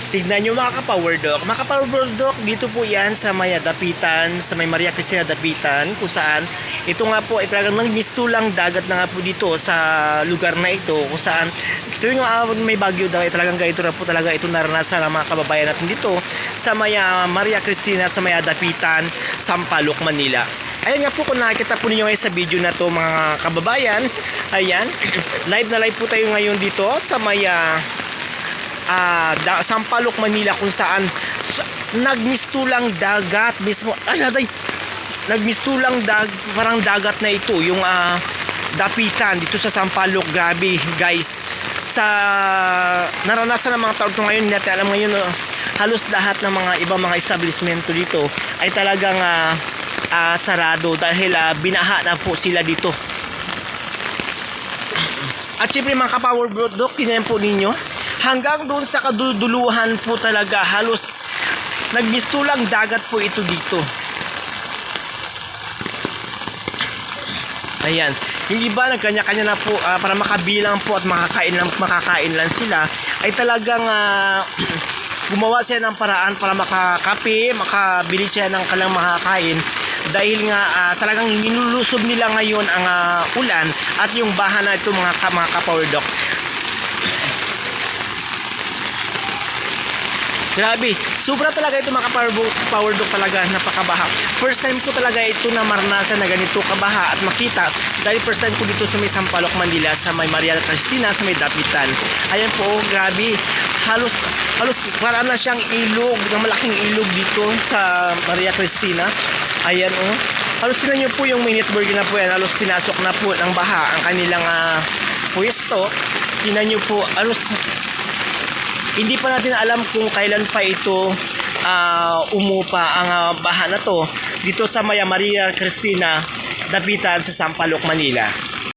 Tignan nyo mga ka-Power Doc. Mga ka-Power Doc, dito po yan sa may Dapitan, sa may Maria Cristina Dapitan, kung saan ito nga po ay talagang nagmistulang dagat na nga po dito sa lugar na ito, kung saan tuwing may bagyo daw ay talagang ganito na po talaga ito naranasan ng mga kababayan natin dito sa may Maria Cristina, sa may Dapitan, Sampaloc, Manila. Ayan nga po, kung nakikita po ninyo ngayon sa video na to mga kababayan, ayan, live na live po tayo ngayon dito sa may Sampaloc, Manila, kung saan nagmistulang dagat mismo. Nagmistulang parang dagat na ito, yung Dapitan dito sa Sampaloc. Grabe guys, sa naranasan ng mga tao ito ngayon, natin alam ngayon, halos lahat ng mga ibang mga establishmento dito ay talagang sarado dahil binaha na po sila dito. At syempre mga ka-Power Doc, tinayan po ninyo, hanggang doon sa kaduduluhan po talaga, halos nagmistulang dagat po ito dito. Ayan, yung iba nagkanya-kanya na po para makabilang po at makakain lang sila, ay talagang gumawa siya ng paraan para makakape, makabili siya ng kalang makakain, dahil nga talagang ninulusob nila ngayon ang ulan at yung baha na ito mga ka-Power Doc. Grabe, sobra talaga ito mga Power Doc, talaga napakabaha. First time ko talaga ito na maranasan na ganito kabaha at makita, dahil first time ko dito sa may Sampaloc, Manila, sa may Maria Cristina, sa may Dapitan. Ayan po, grabe, halos para na siyang ilog, ng malaking ilog dito sa Maria Cristina. Ayan halos tingnan nyo po yung network na po yan, halos pinasok na po ng baha ang kanilang pwesto. Tingnan nyo po, halos hindi pa natin alam kung kailan pa ito umupa ang baha na to dito sa Maria Cristina Dapitan sa Sampaloc, Manila.